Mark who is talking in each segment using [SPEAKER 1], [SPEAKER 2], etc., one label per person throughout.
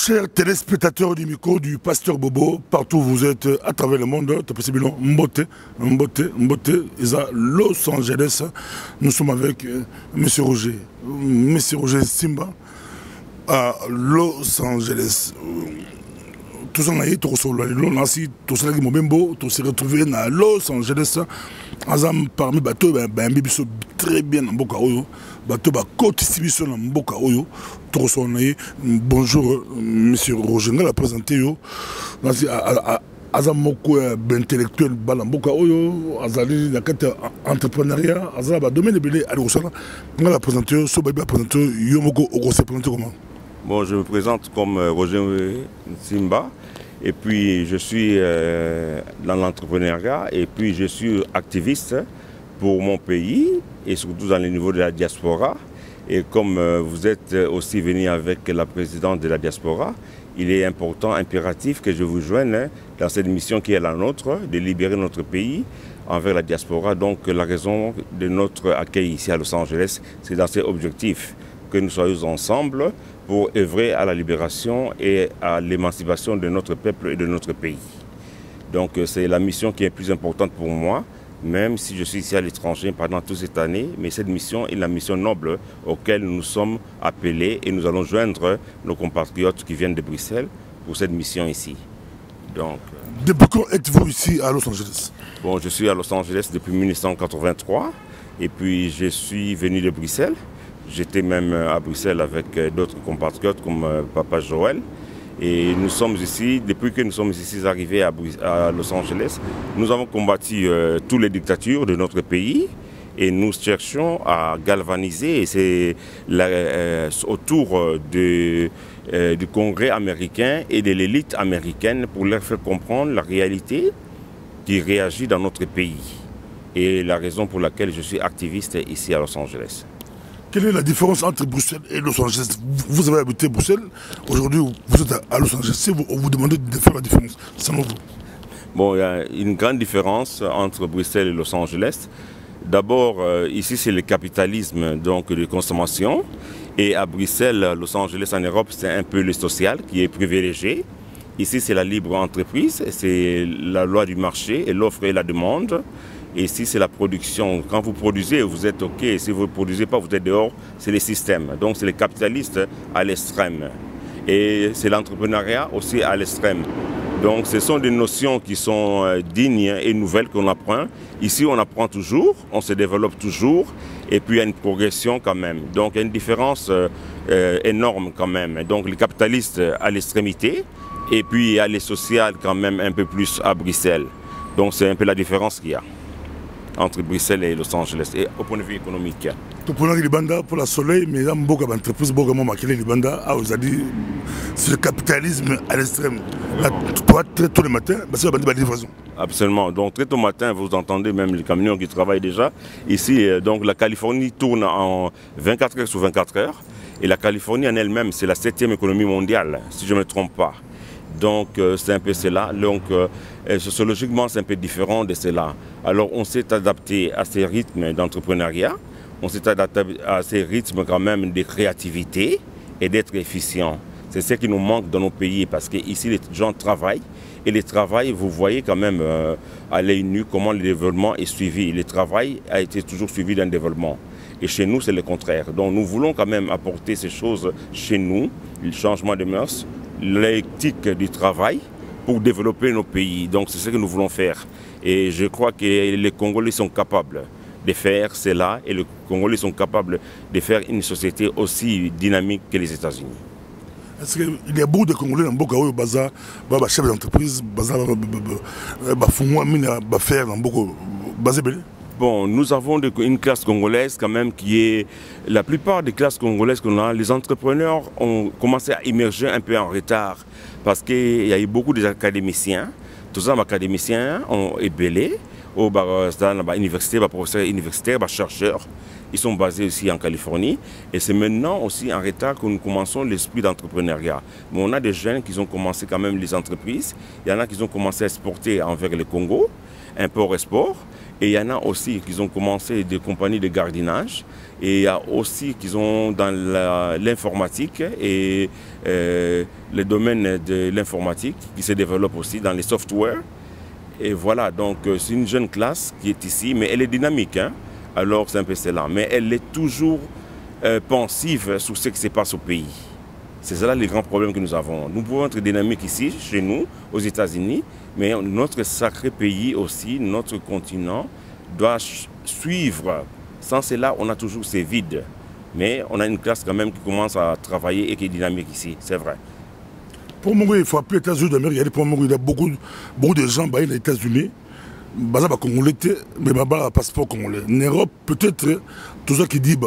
[SPEAKER 1] Chers téléspectateurs du micro du Pasteur Bobo, partout où vous êtes à travers le monde, Mbote, Isa, Los Angeles. Nous sommes avec M. Roger Simba à Los Angeles. Tout ça, tout se retrouvé à Los Angeles. Parmi bateaux, très bien en Boka Oyo. Bateau côte distribution en Boka Oyo. Bonjour, monsieur Roger. On a présenté Azam moko intellectuel balamboka oyo azali na kati entrepreneuriat azala domaine belé ali kosala ngala présenter so ba présenter yo moko oko se présenter comment?
[SPEAKER 2] Bon, je me présente comme Roger Simba et puis je suis dans l'entrepreneuriat et puis je suis activiste pour mon pays et surtout dans le niveau de la diaspora. Et comme vous êtes aussi venu avec la présidente de la diaspora, il est important, impératif que je vous joigne dans cette mission qui est la nôtre, de libérer notre pays envers la diaspora. Donc la raison de notre accueil ici à Los Angeles, c'est dans cet objectif que nous soyons ensemble pour œuvrer à la libération et à l'émancipation de notre peuple et de notre pays. Donc c'est la mission qui est plus importante pour moi, même si je suis ici à l'étranger pendant toute cette année, mais cette mission est la mission noble auquel nous sommes appelés et nous allons joindre nos compatriotes qui viennent de Bruxelles pour cette mission ici. Donc,
[SPEAKER 1] depuis quand êtes-vous ici à Los Angeles?
[SPEAKER 2] Bon, je suis à Los Angeles depuis 1983 et puis je suis venu de Bruxelles. J'étais même à Bruxelles avec d'autres compatriotes comme Papa Joël. Et nous sommes ici, depuis que nous sommes ici arrivés à Los Angeles, nous avons combattu toutes les dictatures de notre pays et nous cherchons à galvaniser, et c'est autour du Congrès américain et de l'élite américaine pour leur faire comprendre la réalité qui réagit dans notre pays et la raison pour laquelle je suis activiste ici à Los Angeles.
[SPEAKER 1] Quelle est la différence entre Bruxelles et Los Angeles? Vous avez habité Bruxelles, aujourd'hui vous êtes à Los Angeles. Si on vous demande de faire la différence, selon vous?
[SPEAKER 2] Bon, il y a une grande différence entre Bruxelles et Los Angeles. D'abord, ici c'est le capitalisme donc, de consommation. Et à Bruxelles, Los Angeles en Europe, c'est un peu le social qui est privilégié. Ici c'est la libre entreprise, c'est la loi du marché et l'offre et la demande. Et ici, c'est la production. Quand vous produisez, vous êtes OK. Si vous ne produisez pas, vous êtes dehors. C'est le système. Donc, c'est les capitalistes à l'extrême. Et c'est l'entrepreneuriat aussi à l'extrême. Donc, ce sont des notions qui sont dignes et nouvelles qu'on apprend. Ici, on apprend toujours, on se développe toujours. Et puis, il y a une progression quand même. Donc, il y a une différence énorme quand même. Donc, les capitalistes à l'extrémité. Et puis, il y a les sociales quand même un peu plus à Bruxelles. Donc, c'est un peu la différence qu'il y a entre Bruxelles et Los Angeles, et au point de vue économique.
[SPEAKER 1] Pour la soleil, mais il y a beaucoup d'entreprises, beaucoup de c'est le capitalisme à l'extrême. Toi, très tôt le matin, c'est la livraison.
[SPEAKER 2] Absolument. Donc, très tôt le matin, vous entendez même les camions qui travaillent déjà. Ici, donc, la Californie tourne en 24 heures sur 24 heures. Et la Californie en elle-même, c'est la 7e économie mondiale, si je ne me trompe pas. Donc c'est un peu cela. Donc sociologiquement c'est un peu différent de cela. Alors on s'est adapté à ces rythmes d'entrepreneuriat, on s'est adapté à ces rythmes quand même de créativité et d'être efficient. C'est ce qui nous manque dans nos pays parce qu'ici les gens travaillent et le travail, vous voyez quand même à l'œil nu comment le développement est suivi. Le travail a été toujours suivi d'un développement. Et chez nous, c'est le contraire. Donc nous voulons quand même apporter ces choses chez nous, le changement de mœurs, l'éthique du travail pour développer nos pays. Donc c'est ce que nous voulons faire. Et je crois que les Congolais sont capables de faire cela et les Congolais sont capables de faire une société aussi dynamique que les États-Unis.
[SPEAKER 1] Est-ce qu'il y a beaucoup de Congolais dans beaucoup de chefs d'entreprise,
[SPEAKER 2] Bon, nous avons une classe congolaise quand même qui est... La plupart des classes congolaises qu'on a, les entrepreneurs ont commencé à émerger un peu en retard parce qu'il y a eu beaucoup d'académiciens. Tous les académiciens ont ébellé aux universités, professeurs universitaires, chercheurs. Ils sont basés aussi en Californie. Et c'est maintenant aussi en retard que nous commençons l'esprit d'entrepreneuriat. Mais on a des jeunes qui ont commencé quand même les entreprises. Il y en a qui ont commencé à exporter envers le Congo. import-export. Et il y en a aussi qui ont commencé des compagnies de gardiennage. Et il y a aussi qui sont dans l'informatique et le domaine de l'informatique qui se développe aussi dans les softwares. Et voilà, donc c'est une jeune classe qui est ici, mais elle est dynamique. Hein? Alors c'est un peu cela. Mais elle est toujours pensive sur ce qui se passe au pays. C'est cela les grands problèmes que nous avons. Nous pouvons être dynamiques ici, chez nous, aux États-Unis, mais notre sacré pays aussi, notre continent, doit suivre. Sans cela, on a toujours ces vides. Mais on a une classe quand même qui commence à travailler et qui est dynamique ici, c'est vrai.
[SPEAKER 1] Pour moi, il faut appeler les États-Unis d'Amérique. Il y a beaucoup de gens dans les États-Unis. Ils sont congolais, mais ils ont un passeport congolais. En Europe, peut-être, tout ça qui dit,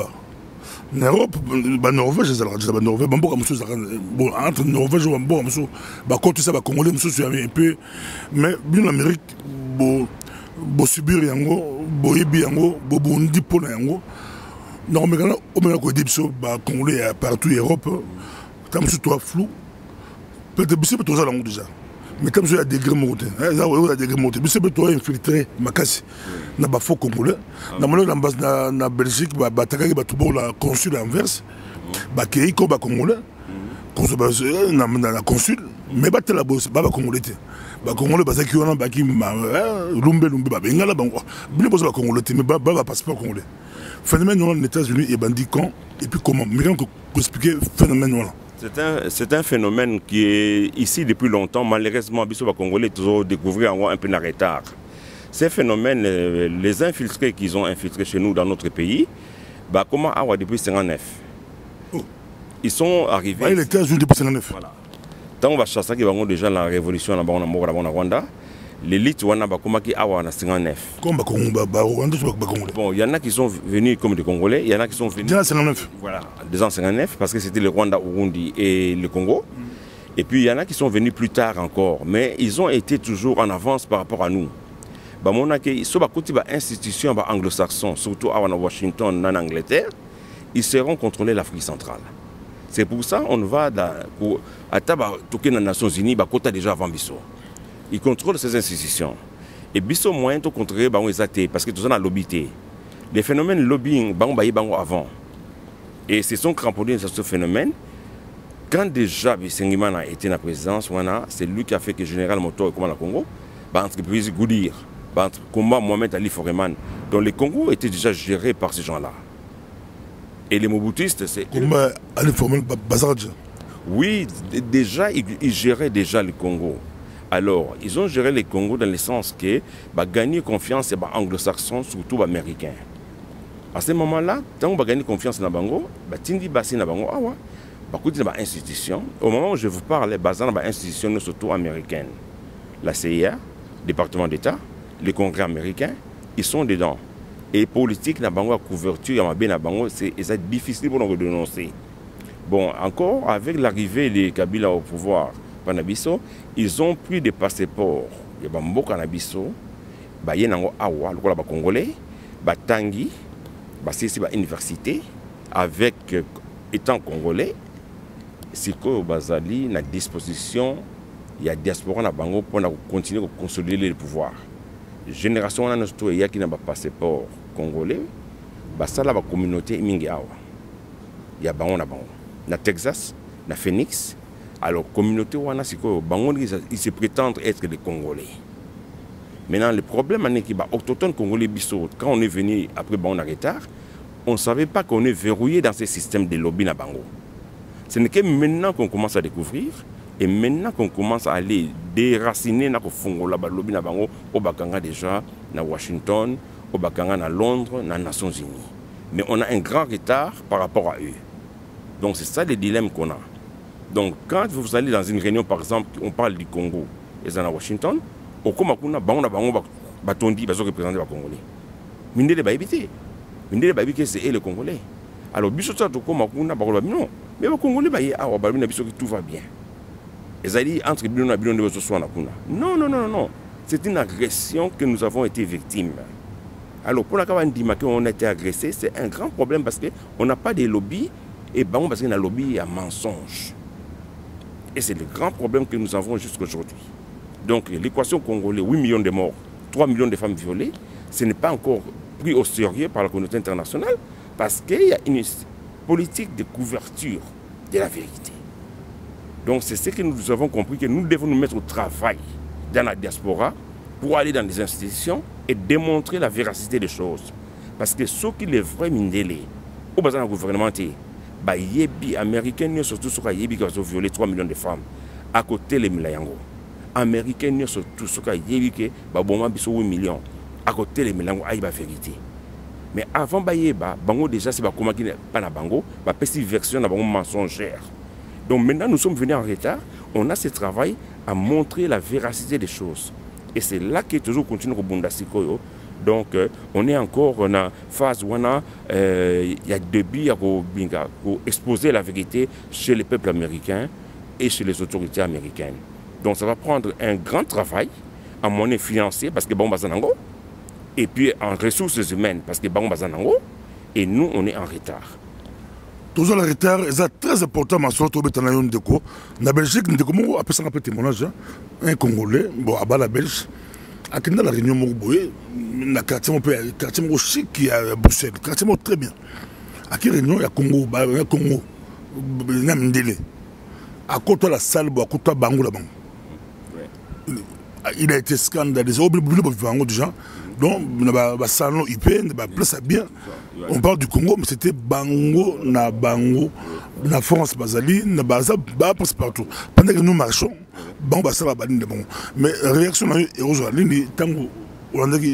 [SPEAKER 1] en Europe, en Norvège, entre Norvège et côté ça, Congolais, un peu. Mais en Amérique, il subir yango, boyebi yango, bobundi pour yango. Normalement, on a dit que Congolais partout en Europe, comme si toi flou, peut-être que c'est ça déjà. Mais comme il y a des degrés montés, il y a des degrés montés. Mais c'est toi infiltré, ma casse. Na ba faux congolais. Na molo l'ambassade na Belgique, ba takaki ba tubo la consul Anvers, ba kei ko ba congolais. Consul na consul, mais ba tela boss ba congolais. Ba congolais ba zaki wana ba ki lumbe ba bengala bango. Bino boss ba congolais mais ba passeport congolais. Phénomène dans les États-Unis et bandit quand et puis comment. Mais quand expliquer phénomène voilà.
[SPEAKER 2] C'est un phénomène qui est ici depuis longtemps. Malheureusement, les Congolais ont toujours découvert un peu en retard. Ces phénomènes, les infiltrés qu'ils ont infiltrés chez nous dans notre pays, comment avoir depuis 1959 ils sont arrivés.
[SPEAKER 1] Il était depuis 1959.
[SPEAKER 2] Voilà. Tant on va chasser déjà la révolution en Rwanda, l'élite wana bakomaki awa en 1959. Bon, il y en a qui sont venus comme des Congolais, il y en a qui sont venus.
[SPEAKER 1] Déjà en 1959.
[SPEAKER 2] Voilà, déjà en 1959, parce que c'était le Rwanda, Burundi et le Congo. Et puis il y en a qui sont venus plus tard encore, mais ils ont été toujours en avance par rapport à nous. Mon institution anglo-saxon, surtout à Washington, en Angleterre, ils seront contrôlés l'Afrique centrale. C'est pour ça qu'on va à les Nations Unies, déjà avant Bisso. Ils contrôlent ces institutions. Et Bisso moyen de contrôler parce que tout ça a lobbyé. Les phénomènes lobbying, avant. Et se sont cramponnés sur ce phénomène. Quand déjà Bissengimana a été dans la présidence, c'est lui qui a fait que le général Moto et le Congo, entreprise Goudir, combat Mohamed Ali Foreman, dont le Congo était déjà géré par ces gens-là. Et les Mobutistes, c'est...
[SPEAKER 1] Combat Ali Foreman, Bazardja.
[SPEAKER 2] Oui, déjà, ils géraient déjà le Congo. Alors, ils ont géré le Congo dans le sens que gagner confiance anglo-saxons, surtout américains. À ce moment-là, tant qu'on gagner confiance dans Bango, Tindi Bassi dans Bango, institution. Au moment où je vous parle, basé dans institution surtout américaine. La CIA, département d'État, le Congrès américain, ils sont dedans. Et politique, dans Bango, la couverture, c'est difficile pour nous dénoncer. Bon, encore avec l'arrivée de Kabila au pouvoir, Panabiso, ils ont pris des passeports. Il y a beaucoup de Panabiso, il y a Awa, le Congolais, Tangi, c'est une université, avec étant congolais, c'est que Bazali na disposition, il y a diaspora na Bango pour continuer à consolider le pouvoir. Génération on a notre il y a qui n'a pas passeport congolais, ça la communauté mingi awa. Il y a Bango na Bango, na Texas, na Phoenix. Alors communauté wana c'est que Bango ils se prétendent être des Congolais. Maintenant le problème c'est que autochtones congolais biso quand on est venu après Bango na retard, on ne savait pas qu'on est verrouillé dans ce système de lobby na Bango. Ce n'est que maintenant qu'on commence à découvrir et maintenant qu'on commence à aller déraciner na kofungola ba lobby na Bango au Bakanga déjà na Washington, au Bakanga na Londres, na Nations Unies. Mais on a un grand retard par rapport à eux. Donc c'est ça le dilemme qu'on a. Donc quand vous allez dans une réunion par exemple, on parle du Congo et à Washington, au Komakuna Bango batondi bazo représenter les Congolais. Minde de baibité. Minde de baibité c'est le Congolais. Alors biso ça to Komakuna ba non. Mais les Congolais tout va bien. Ils ont dit entre Bilon et Bilon de non, non, non, non. C'est une agression que nous avons été victimes. Alors pour la on a été agressé, c'est un grand problème parce qu'on n'a pas de lobby et parce qu'il y a un lobby à mensonge. Et c'est le grand problème que nous avons jusqu'à aujourd'hui. Donc l'équation congolaise, 8 millions de morts, 3 millions de femmes violées, ce n'est pas encore pris au sérieux par la communauté internationale parce qu'il y a une politique de couverture de la vérité. Donc c'est ce que nous avons compris, que nous devons nous mettre au travail dans la diaspora pour aller dans les institutions et démontrer la véracité des choses. Parce que ceux qui les vrais mindélés, au besoin du gouvernement, les Américains, surtout ceux qui ont violé 3 millions de femmes, à côté les Milayango. Américains, surtout ceux qui ont violé 8 millions, à côté les Milayango, il y a la vérité. Mais avant Bango déjà c'est comment qui pas na Bango, petite version na Bango mensongère. Donc maintenant nous sommes venus en retard, on a ce travail à montrer la véracité des choses. Et c'est là que toujours continue au Bundasikoyo. Donc on est encore en phase où il y a début à exposer la vérité chez le peuple américain et chez les autorités américaines. Donc ça va prendre un grand travail en monnaie financière parce que bon bazanango. Et puis en ressources humaines, parce que Bango Bazanango, et nous, on est en retard.
[SPEAKER 1] Toujours le retard, c'est très important, ma soeur, la Belgique, nous avons appelé ça un peu témoignage, un Congolais, bon, à bas la Belge, à la Réunion, le quartier chic qui est à Bruxelles, le quartier très bien. À la Réunion, il y a Congo, il y a Mindélé. À côté de la salle, à côté de Bango, là-bas. Il a été scandalisé, déjà. Donc, le salon IP, place bien. On parle du Congo, mais c'était Bango, na France, Bazali, na Baza, partout. Pendant que nous marchons, Bango, Basala, Bango. Mais réaction, aujourd'hui,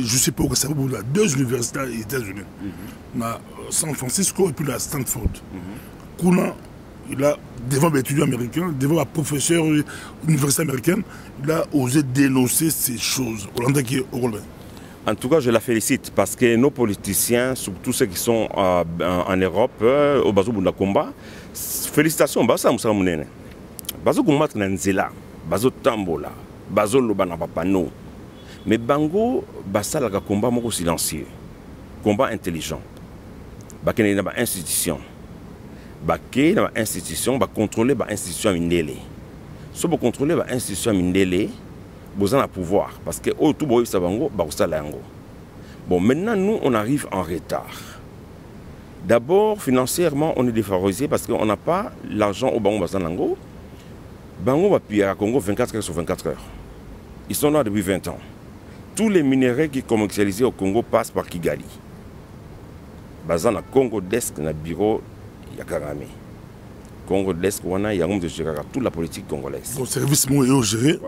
[SPEAKER 1] je sais pas où ça va, deux universités aux États-Unis. San Francisco et puis la Stanford. Kuna, il a, devant les étudiants américains, devant les professeurs universitaires américains, il a osé dénoncer ces choses.
[SPEAKER 2] En tout cas, je la félicite parce que nos politiciens, surtout ceux qui sont en Europe, au Bazo Bundakomba, félicitations, Bazo Moussa Mounene. Bazo Goumat Nanzela, Bazo Tambola, Bazo Lobana Papano. Mais Bango, Bassa la combat moko silencieux, combat intelligent. Bakene na ba institution. Baké na ba institution, ba contrôler ba institution mindélé. Si vous contrôlez ba institution mindélé, vous avez un pouvoir. Parce que tout le monde est Bango, bon, maintenant, nous, on arrive en retard. D'abord, financièrement, on est défavorisé parce qu'on n'a pas l'argent au Bango Bazanango. Bango va payer à Congo 24 heures sur 24 heures. Ils sont là depuis 20 ans. Tous les minéraux qui sont commercialisés au Congo passent par Kigali. Bazan à Congo Desk, na bureau Yakarame. Congo Desk, on a de gérer toute la politique congolaise.
[SPEAKER 1] Le service est géré.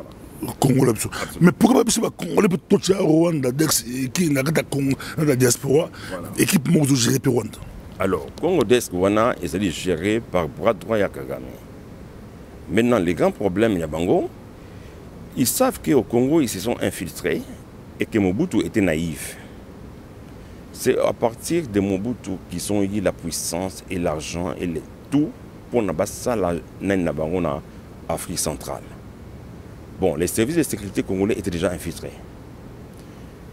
[SPEAKER 1] Congolais. Mais pourquoi pas les Congolais peuvent tout Rwanda, qui n'a pas de la diaspora, équipe de gérer Rwanda.
[SPEAKER 2] Alors, Congo Desk Wana est géré par bras droit Yakagame. Maintenant, les grands problèmes il y a Bango, ils savent qu'au Congo, ils se sont infiltrés et que Mobutu était naïf. C'est à partir de Mobutu qu'ils ont eu la puissance et l'argent et tout pour n'abassa la Bango en Afrique centrale. Bon, les services de sécurité congolais étaient déjà infiltrés.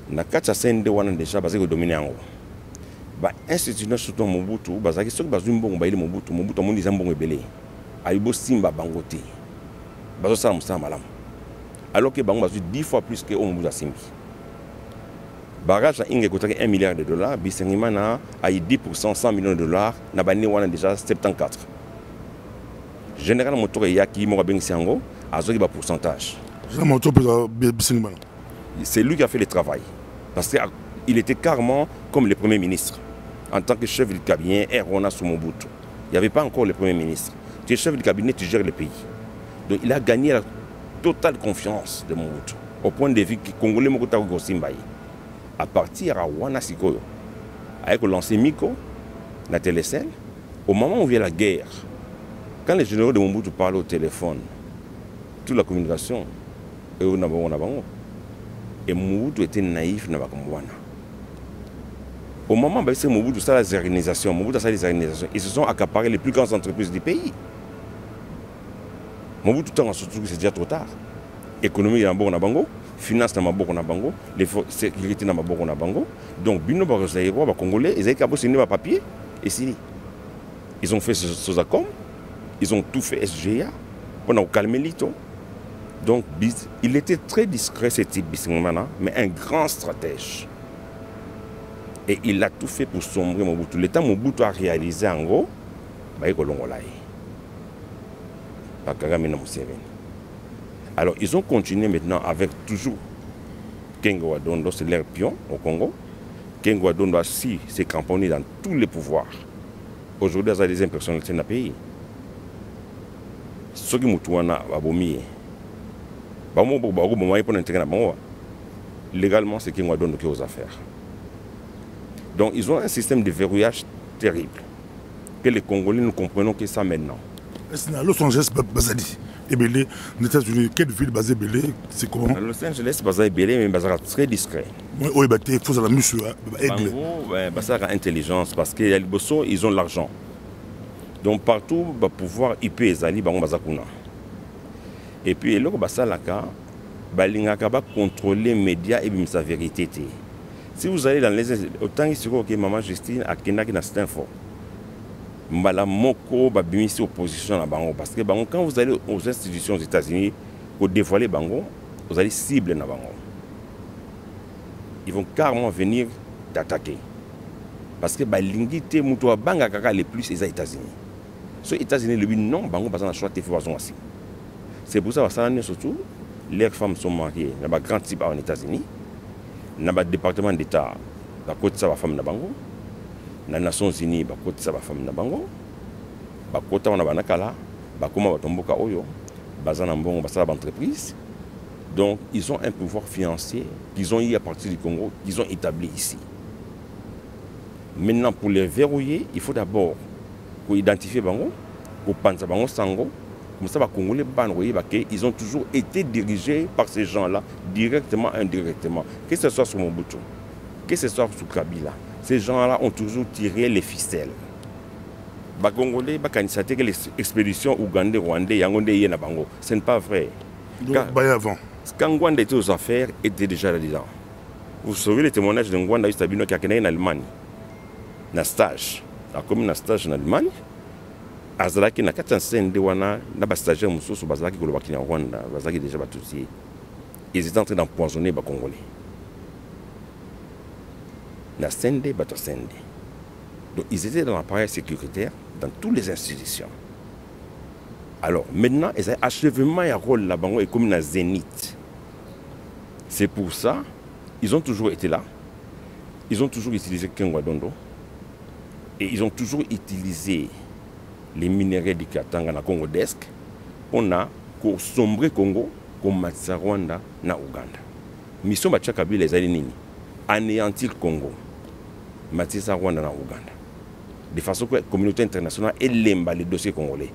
[SPEAKER 2] Nakacha Sende wana déjà basé au dominé en haut. Ba institution surtout Mobutu, basaki sok bazumbo ngbaile Mobutu amondi zambongo ebele. Aibo simba bangote. Bazo sala musala malam. Alors que bango bazu 10 fois plus que Mobutu simbi. Barrage inge kotaki 1 milliard de dollars, bisengima na ay 10% 100 millions de dollars na bani wana déjà 74. Général moto yaki mo bengisi yango azoki ba pourcentage. C'est lui qui a fait le travail. Parce qu'il était carrément comme le Premier ministre. En tant que chef du cabinet, Erona Mobutu. Il n'y avait pas encore le Premier ministre. Tu es chef du cabinet, tu gères le pays. Donc il a gagné la totale confiance de Mobutu. Au point de vue que Congolais Mokuta Gosimbaye. À partir de Wana Sikoyo, avec le lancé Miko, la télécelle, au moment où vient la guerre, quand les généraux de Mobutu parlent au téléphone, toute la communication est au Nabango. Et Mobutu était naïf na bakamwana. Au moment où Mobutu a les organisations, ils se sont accaparés les plus grandes entreprises du pays. Mobutu surtout c'est déjà trop tard. Économie na Bango, finance na Bango, les sécurité na Bango. Donc bino ba Congolais, ils avaient signé un papier et signé. Ils ont fait ce accord, ils ont tout fait SGA pour calmer l'ito. Donc, il était très discret, ce type Bisingomana, mais un grand stratège. Et il a tout fait pour sombrer Mobutu. Le temps Mobutu a réalisé en gros, alors, ils ont continué maintenant avec toujours Kengo Wadondo, c'est leur pion au Congo. Kengo Wadondo a su s'est cramponné dans tous les pouvoirs. Aujourd'hui, il y a des impersonnalités dans le pays. Ce qui Moutouana a bomi. Légalement, c'est Kengo Wadondo qui est aux affaires. Donc, ils ont un système de verrouillage terrible. Que les Congolais, nous comprenons que ça maintenant.
[SPEAKER 1] Est-ce que Los Angeles, Bazali, Ebélé, aux États-Unis, quelle ville basée Ebélé, c'est comment?
[SPEAKER 2] Los Angeles, basé Ebélé, mais basé très discret.
[SPEAKER 1] Oui, il faut la mise sur Aigle.
[SPEAKER 2] Basé à intelligence, parce qu'il y a les bossons, ils ont l'argent. Donc, partout, pour pouvoir IP Ezali, Bazakuna. Et puis, là, Basalaka, Balingaka va contrôler les médias et sa vérité. Si vous allez dans les... Autant que Maman Justine a Kenaki dans cette info. Mbala moko babimisi opposition à Bango parce que Bango, quand vous allez aux institutions aux États-Unis pour dévoiler Bango, vous allez cibler na Bango. Ils vont carrément venir t'attaquer parce que l'ingité mutua banga kaka les plus les États-Unis. Sur les États-Unis le non Bango pas na choix de faire aussi. C'est pour ça que ça surtout les femmes sont mariées dans un grand type aux États-Unis, dans le département d'État, la côté ça va femme na Bango. Dans les Nations Unies, côté ça va femme na bango, côté on a banakala, bakoma batomboka oyo, bazana mbongo basala entreprise. Donc ils ont un pouvoir financier qu'ils ont eu à partir du Congo, qu'ils ont établi ici. Maintenant pour les verrouiller, il faut d'abord identifier bango, pour penser bango sango, comme ça va Congolais banoué ils ont toujours été dirigés par ces gens-là directement indirectement, que ce soit sur Mobutu, que ce soit sur Kabila. Ces gens-là ont toujours tiré les ficelles. Les Congolais, les expéditions ougandais, rwandais, yangondais, yenabango. Ce n'est pas vrai. Quand Ngwanda était aux affaires, était déjà là-dedans. Vous savez le témoignage de Ngwanda qui a été en Allemagne. Dans stage. Comme un stage en Allemagne, Azalaki na 405 de wana na stagiaire mususu bazalaki kolobaki na Rwanda, bazalaki déjà batousier. Ils étaient en train d'empoisonner les Congolais. Donc ils étaient dans l'appareil sécuritaire, dans toutes les institutions. Alors maintenant, ils ont achèvement et rôle là-bas et comme un zénith. C'est pour ça, ils ont toujours été là. Ils ont toujours utilisé Kengo Wadondo. Et ils ont toujours utilisé les minéraux du Katanga na Congo Desk pour sombrer Congo comme Matissa Rwanda na Ouganda. Mission Bachakabila les Alinini. Anéantir le Congo. Matissa Rwanda na Ouganda. De façon que la communauté internationale ait les dossiers congolais.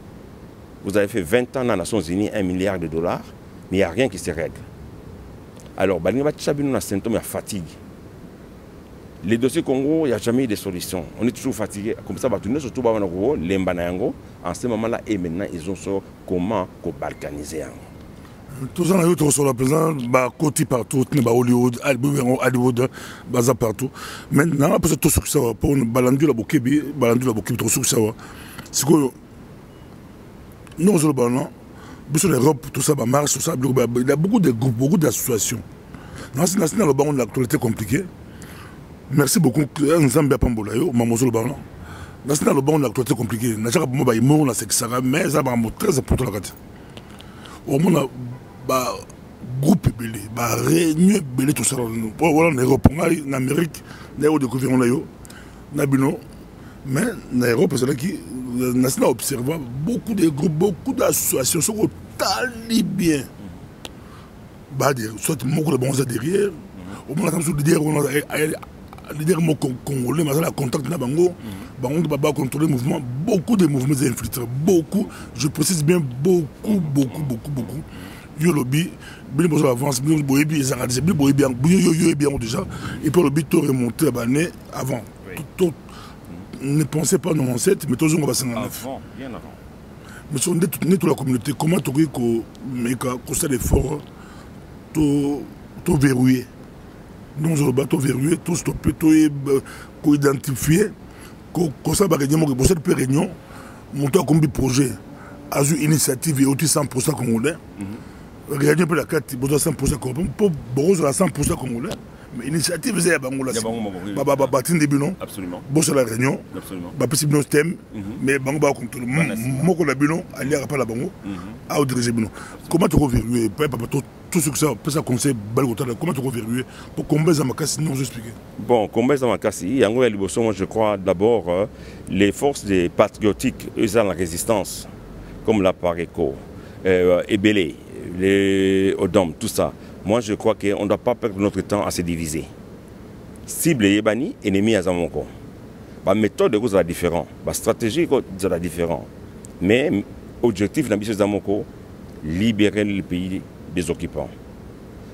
[SPEAKER 2] Vous avez fait 20 ans dans les Nations Unies, 1 milliard de dollars, mais il n'y a rien qui se règle. Alors, il y a un symptôme de fatigue. Les dossiers Congo, il n'y a jamais eu de solution. On est toujours fatigué. Comme ça, surtout en ce moment-là, et maintenant, ils ont sur comment balkaniser.
[SPEAKER 1] Tout ça, on sur la présence, côté partout, Hollywood, Hollywood, baza partout. Maintenant, après tout ça, pour balandu la bokebi, tout ça, c'est que nous, sur le ballon, sur l'Europe, tout ça marche, tout ça, il y a beaucoup de groupes, beaucoup d'associations. Dans le ballon, l'actualité compliquée. Merci beaucoup, Nzambe Pambolayo, maman sur le ballon. Dans le ballon, l'actualité compliquée. N'a pas de mots, mais ça va très important la carte. Au moins, groupe belé, réunion belé tout ça. Voilà, en Europe, en Amérique, on a découvert Nabino, mais en Europe, c'est là qu'on a observé beaucoup de groupes, beaucoup d'associations, sont talibien. Soit beaucoup de bons derrière, au moins on a des congolais, mais on a contact na bango, on va contrôler le mouvement, beaucoup de mouvements infiltrés, beaucoup, je précise bien beaucoup. Yolobi, bien pour avance, bien boyebi, ils ont bien déjà, et puis le but tout remonter avant. Ne pensez pas nos ancêtres, mais toujours on va s'en aller.
[SPEAKER 2] Bien avant.
[SPEAKER 1] Mais si on est toute la communauté, comment tu dis qu'on ça l'effort, tout verrouillé. Non, je vais tout verrouiller, tout stopper, tout identifier, qu'on ça va gagner, pour cette réunion, monter comme projet, à une initiative et aussi 100% congolais. Regardez un peu la carte, vous avez 100% congolais. Pour Boros, 100% congolais. Mais l'initiative, c'est Bangola. Batin début, non?
[SPEAKER 2] Absolument.
[SPEAKER 1] Bon, c'est la réunion.
[SPEAKER 2] Absolument.
[SPEAKER 1] Possible non thème, mais Bango va contrôler. Moi, qu'on a bu, non, aller à la Bango, à diriger. Comment tu reverrouiller? Tout ce que ça peut ça conseiller, comment tu reverrouiller pour combien ça m'a cassé? Non, je explique.
[SPEAKER 2] Bon, combien ça m'a cassé? Moi, je crois d'abord, les forces des patriotiques, eux, ont la résistance, comme la Pareco, Ebélé, les Odom, tout ça. Moi, je crois qu'on ne doit pas perdre notre temps à se diviser. Cible Yébani, ennemi à Zamonko. La méthode est différente, la stratégie est différente. Mais l'objectif de Zamonko, libérer le pays des occupants.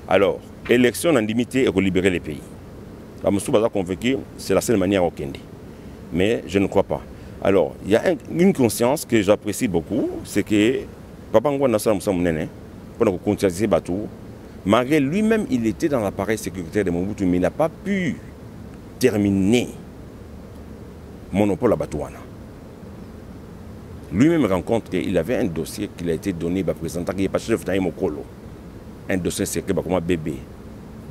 [SPEAKER 2] Alors, élection en limité et libérer les pays. La Moussou a convaincu, c'est la seule manière au Kendi. Mais je ne crois pas. Alors, il y a une conscience que j'apprécie beaucoup, c'est que Papa Ngwa Nassar Moussa Mounene, pendant qu'on continue Batou, malgré lui-même, il était dans l'appareil sécuritaire de Mobutu, mais il n'a pas pu terminer monopole à Batouana. Lui-même rencontre qu'il avait un dossier qui a été donné par le président, qui n'est pas chef d'Aïe Mokolo. Un dossier secret, comme un bébé,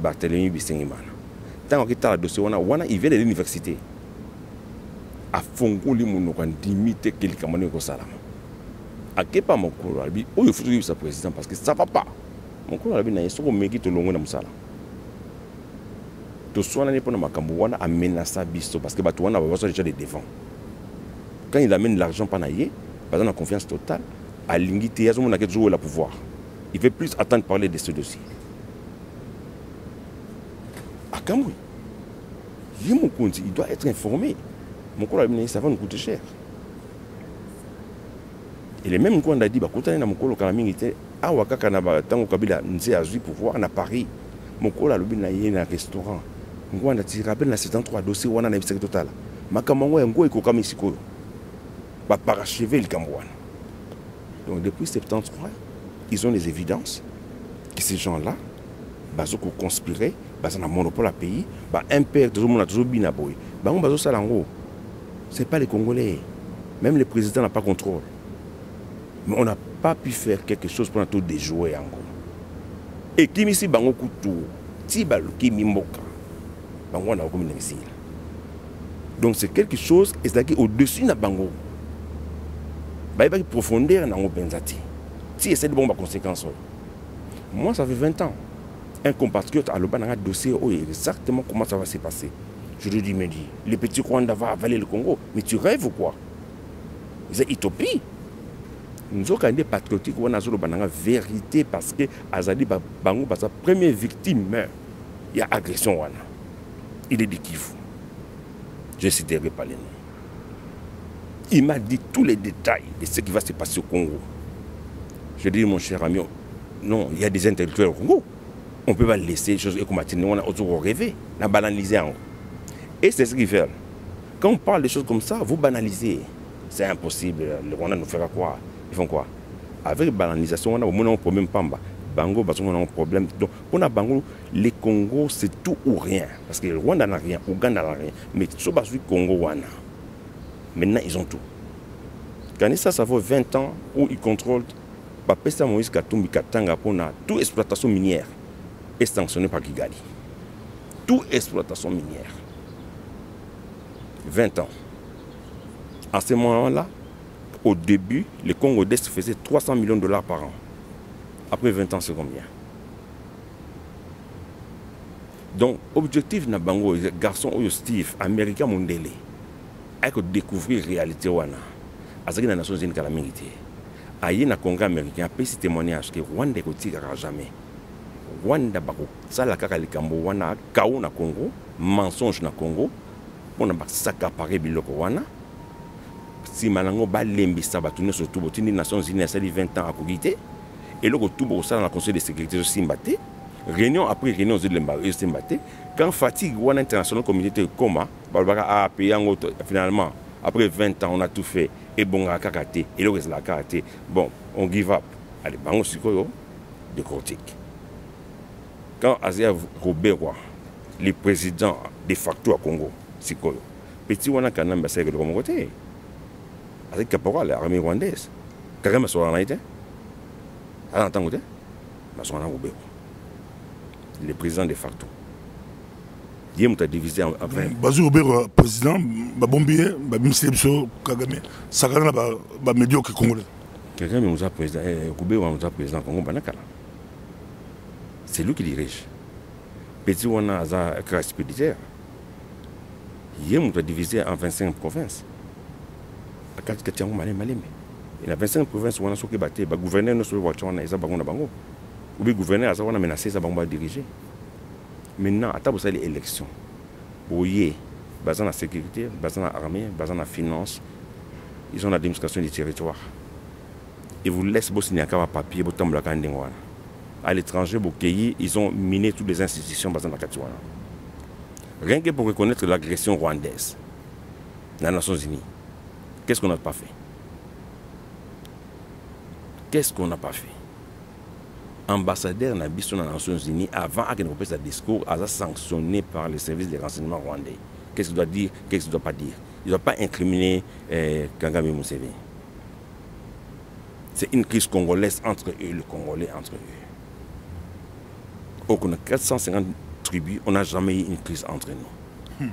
[SPEAKER 2] Barthélemy Bissengimana. Tant qu'il a le dossier, il vient de l'université. À Fongo, il a limité quelqu'un qui a à quel pas mon cours, il faut que sa président parce que ça ne va pas. Mon cours, il a un mec qui est long dans le salon. Tout soit l'année pour Makamouana a menacé Bisto parce que Batouana a besoin déjà de défendre. Quand il amène l'argent par naïe, il a confiance totale. À l'ingité, il a toujours le pouvoir. Il veut plus attendre de parler de ce dossier. À Kamoui, il doit être informé. Mon cours, ça va nous coûter cher. Et les mêmes qu'on a dit, quand on a mon colo calamité, à Wakaka, tant que Kabila nous a eu pouvoir à Paris, mon colo a un restaurant. On a tiré à 73 dossiers, on a un total. Makamango et Ngo et Kokamisiko. Parachever le Cambouan. Donc depuis 73, ils ont des évidences que ces gens-là, ils ont conspiré, ils ont un monopole à payer, un père, tout le monde a toujours bien aboué. Ce n'est pas les Congolais. Même le président n'a pas contrôle. Mais on n'a pas pu faire quelque chose pour tout déjouer en gros. Et qui m'a dit Bango Koutou, Tibal qui m'imboka, Bango n'a aucun exil. Donc c'est quelque chose, et c'est au-dessus de Bango. Il y a une profondeur dans le Benzati. Si c'est de bonnes conséquences. Moi, ça fait 20 ans. Un compatriote a le dossier, exactement comment ça va se passer. Je lui dis, mais dis, les petits Rwanda vont avaler le Congo. Mais tu rêves ou quoi? C'est utopie. Nous avons des patriotiques qui ont la vérité parce que Azali Bango, sa première victime, il y a agression. Il est de Kivu. Je ne citerai pas les noms. Il m'a dit tous les détails de ce qui va se passer au Congo. Je dis, mon cher ami, non, il y a des intellectuels au Congo. On ne peut pas laisser les choses comme on a rêvé, on a banalisé. Et c'est ce qu'ils veulent. Quand on parle de choses comme ça, vous banalisez. C'est impossible. Le Rwanda nous fera quoi? Ils font quoi? Avec la banalisation, on a un problème. Bango, on a un problème. Donc, pour la Bango, les Congo, c'est tout ou rien. Parce que le Rwanda n'a rien, Ouganda n'a rien. Mais ce que le Congo, maintenant, ils ont tout. Quand ça fait 20 ans où ils contrôlent, Pesa Moïse Katumbi Katanga pour toute exploitation minière est sanctionnée par Kigali. Toute exploitation minière. 20 ans. À ce moment-là, au début, le Congo d'Est faisait 300 millions de dollars par an. Après 20 ans, c'est combien? Donc, objectif na bango, garçon ou Steve, américain mondélé, avec découvrir la réalité wana. Azaki na Nations Unies la milité. Aïe na Congrès américain, a ce témoignage que Rwanda ne tirera jamais. Rwanda bako sala kaka likambo wana kaou na Congo, mensonge na Congo, on a s'accaparer biloko wana. Si malango ba lembi sabatune surtout botini Nations Unies a sali 20 ans à Kogité. Et là, tout le monde Conseil de sécurité aussi mbatté. Réunion après réunion aussi mbatté. Quand fatigue ou international communauté coma, a payé finalement après 20 ans on a tout fait et bon à karaté et le reste la karaté. Bon, on give up. Allez, bango sikoyo de critique. Quand Azia Robert le président de facto à Congo, sikoyo. Petit wana kanamba c'est que de mon côté. Avec caporal l'armée rwandaise. Carrément sur la naïté. À l'entendre, le président de facto. Il est divisé en 20.
[SPEAKER 1] Bazou Roubert, président, Babombier, Babimsebso, Kagame, Sakana, médiocre congolais.
[SPEAKER 2] Quelqu'un nous a président, Roubert nous a président Congo Banakala. C'est lui qui dirige. Petit Wana a un crash expéditeur. Il est divisé en 25 provinces. Il y a 25 provinces où on a souhaité battre. Le gouverneur ne souhaite pas battre. Ou le gouverneur a menacé de diriger. Maintenant, à table de l'élection, pour y avoir la sécurité, l'armée, la finance, ils ont l'administration du territoire. Ils vous laissent signer un papier pour tomber la. À l'étranger, ils ont miné toutes les institutions dans la Katiwana. Rien que pour reconnaître l'agression rwandaise dans les Nations Unies. Qu'est-ce qu'on n'a pas fait? Qu'est-ce qu'on n'a pas fait? Ambassadeur dans les Nations Unies, avant qu'il ne fasse un discours, a sanctionné par les services de renseignement rwandais. Qu'est-ce qu'il doit dire? Qu'est-ce qu'il ne doit pas dire? Il ne doit pas incriminer Kagame Museveni. C'est une crise congolaise entre eux, les Congolais entre eux. On a 450 tribus, on n'a jamais eu une crise entre nous.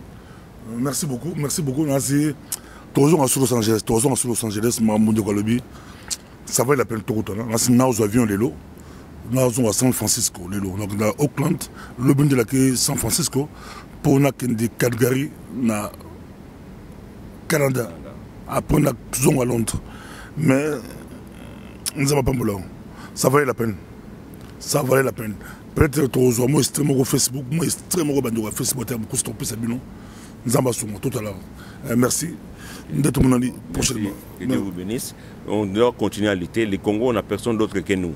[SPEAKER 1] Merci beaucoup, merci beaucoup. Merci. Toujours à Los Angeles, ça vaut la peine de tout. Nous avons avions les lots. Nous avons à San Francisco, les lots. Donc, dans Oakland, le bon de la San Francisco, pour nous de Calgary, na Canada. Après, nous avons à Londres. Mais, nous n'avons pas de ça valait la peine. Ça valait la peine. Peut-être que moi, extrêmement au Facebook, moi, extrêmement au Facebook, beaucoup stoppé ce bilan. Nous avons tout à l'heure. Merci.
[SPEAKER 2] Prochainement. Que Dieu vous bénisse. On doit continuer à lutter. Le Congo, on n'a personne d'autre que nous.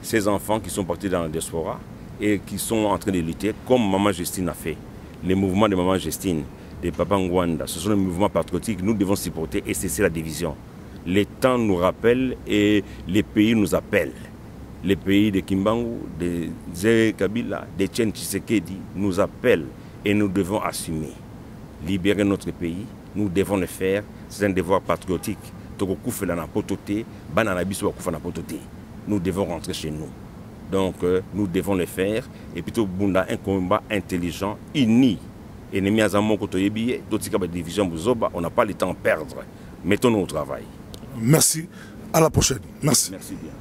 [SPEAKER 2] Ces enfants qui sont partis dans la diaspora et qui sont en train de lutter, comme Maman Justine a fait. Les mouvements de Maman Justine, de Papa Ngwanda, ce sont des mouvements patriotiques que nous devons supporter et cesser la division. Les temps nous rappellent et les pays nous appellent. Les pays de Kimbangu, de Zé Kabila, de Tchen Tshisekedi nous appellent et nous devons assumer. Libérer notre pays, nous devons le faire, c'est un devoir patriotique. Nous devons rentrer chez nous. Donc nous devons le faire et plutôt un combat intelligent, uni. Ennemi à Zamon Kotoyebi, d'autres division on n'a pas le temps à perdre. Mettons-nous au travail.
[SPEAKER 1] Merci. À la prochaine. Merci.
[SPEAKER 2] Merci bien.